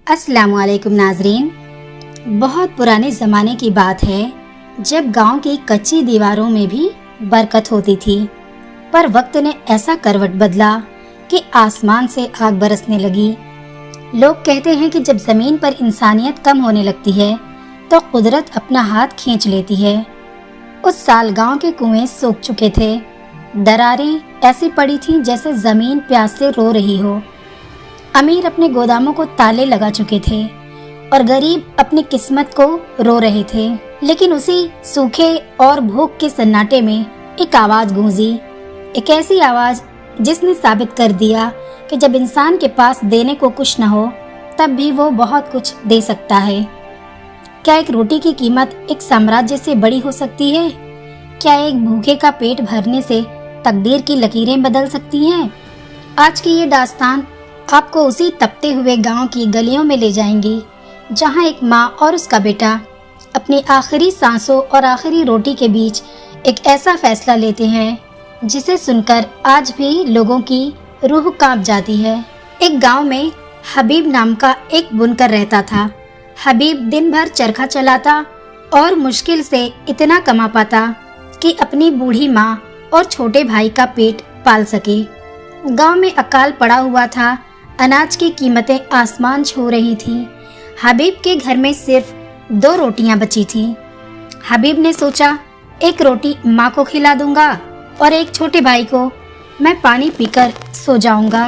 अस्सलाम वालेकुम नाजरीन। बहुत पुराने ज़माने की बात है जब गांव की कच्ची दीवारों में भी बरकत होती थी, पर वक्त ने ऐसा करवट बदला कि आसमान से आग बरसने लगी। लोग कहते हैं कि जब ज़मीन पर इंसानियत कम होने लगती है तो कुदरत अपना हाथ खींच लेती है। उस साल गांव के कुएं सूख चुके थे, दरारें ऐसी पड़ी थीं जैसे ज़मीन प्यास से रो रही हो। अमीर अपने गोदामों को ताले लगा चुके थे और गरीब अपनी किस्मत को रो रहे थे। लेकिन उसी सूखे और भूख के सन्नाटे में एक आवाज गूंजी, एक ऐसी आवाज जिसने साबित कर दिया कि जब इंसान के पास देने को कुछ न हो तब भी वो बहुत कुछ दे सकता है। क्या एक रोटी की कीमत एक साम्राज्य से बड़ी हो सकती है? क्या एक भूखे का पेट भरने से तकदीर की लकीरें बदल सकती हैं? आज की ये दास्तान आपको उसी तपते हुए गांव की गलियों में ले जाएंगी जहां एक माँ और उसका बेटा अपनी आखिरी सांसों और आखिरी रोटी के बीच एक ऐसा फैसला लेते हैं जिसे सुनकर आज भी लोगों की रूह कांप जाती है। एक गांव में हबीब नाम का एक बुनकर रहता था। हबीब दिन भर चरखा चलाता और मुश्किल से इतना कमा पाता कि अपनी बूढ़ी माँ और छोटे भाई का पेट पाल सके। गांव में अकाल पड़ा हुआ था, अनाज की कीमतें आसमान छू रही थीं। हबीब के घर में सिर्फ 2 रोटियां बची थीं। हबीब ने सोचा, एक रोटी माँ को खिला दूंगा और एक छोटे भाई को मैं पानी पीकर सो जाऊंगा।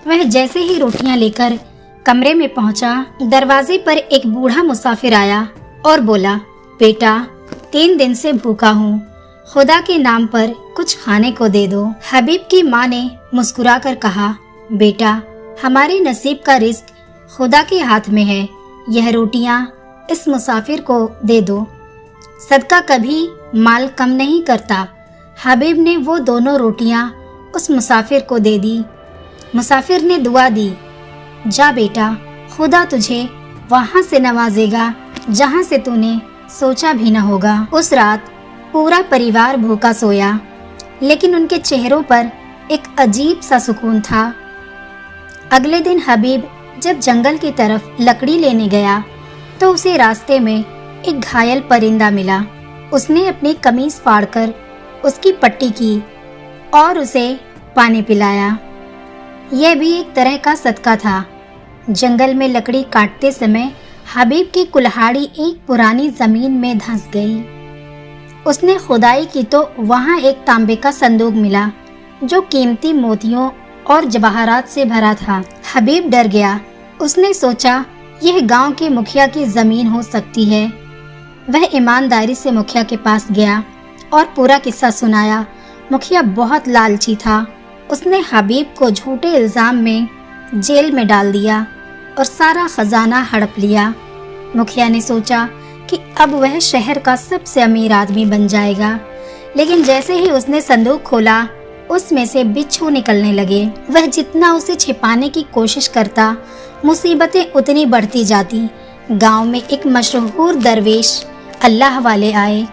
वह जैसे ही रोटियां लेकर कमरे में पहुंचा, दरवाजे पर एक बूढ़ा मुसाफिर आया और बोला, बेटा 3 दिन से भूखा हूँ, खुदा के नाम पर कुछ खाने को दे दो। हबीब की माँ ने मुस्कुराकर कहा, बेटा हमारे नसीब का रिस्क खुदा के हाथ में है, यह रोटियां इस मुसाफिर को दे दो। सदका कभी माल कम नहीं करता। हबीब ने वो दोनों रोटियां उस मुसाफिर को दे दी। मुसाफिर ने दुआ दी, जा बेटा, खुदा तुझे वहां से नवाजेगा जहां से तूने सोचा भी न होगा। उस रात पूरा परिवार भूखा सोया, लेकिन उनके चेहरों पर एक अजीब सा सुकून था। अगले दिन हबीब जब जंगल की तरफ लकड़ी लेने गया तो उसे रास्ते में एक घायल परिंदा मिला। उसने अपनी कमीज फाड़कर उसकी पट्टी की और उसे पानी पिलाया। यह भी एक तरह का सदका था। जंगल में लकड़ी काटते समय हबीब की कुल्हाड़ी एक पुरानी जमीन में धंस गई। उसने खुदाई की तो वहां एक तांबे का संदूक मिला जो कीमती मोतियों और जवाहरात से भरा था। हबीब डर गया। उसने सोचा, यह गांव के मुखिया की जमीन हो सकती है। वह ईमानदारी से मुखिया के पास गया और पूरा किस्सा सुनाया। मुखिया बहुत लालची था। उसने हबीब को झूठे इल्जाम में जेल में डाल दिया और सारा खजाना हड़प लिया। मुखिया ने सोचा कि अब वह शहर का सबसे अमीर आदमी बन जाएगा, लेकिन जैसे ही उसने संदूक खोला उसमें से बिच्छू निकलने लगे। वह जितना उसे छिपाने की कोशिश करता, मुसीबतें उतनी बढ़ती जाती। गांव में एक मशहूर दरवेश अल्लाह वाले आए।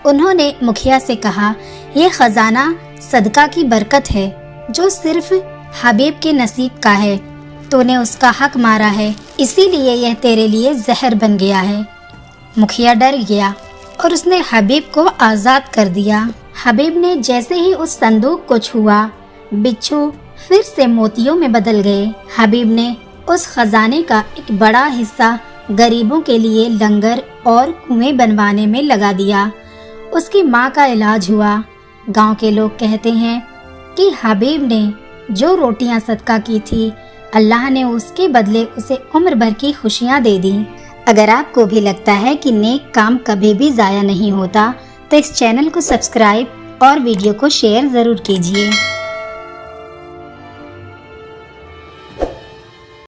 उन्होंने मुखिया से कहा, यह खजाना सदका की बरकत है जो सिर्फ हबीब के नसीब का है। तूने उसका हक मारा है, इसीलिए यह तेरे लिए जहर बन गया है। मुखिया डर गया और उसने हबीब को आजाद कर दिया। हबीब ने जैसे ही उस संदूक को छुआ, बिच्छू फिर से मोतियों में बदल गए। हबीब ने उस खजाने का एक बड़ा हिस्सा गरीबों के लिए लंगर और कुएं बनवाने में लगा दिया। उसकी माँ का इलाज हुआ। गांव के लोग कहते हैं कि हबीब ने जो रोटियां सदका की थी, अल्लाह ने उसके बदले उसे उम्र भर की खुशियां दे दी। अगर आपको भी लगता है कि नेक काम कभी भी जाया नहीं होता तो इस चैनल को सब्सक्राइब और वीडियो को शेयर जरूर कीजिए।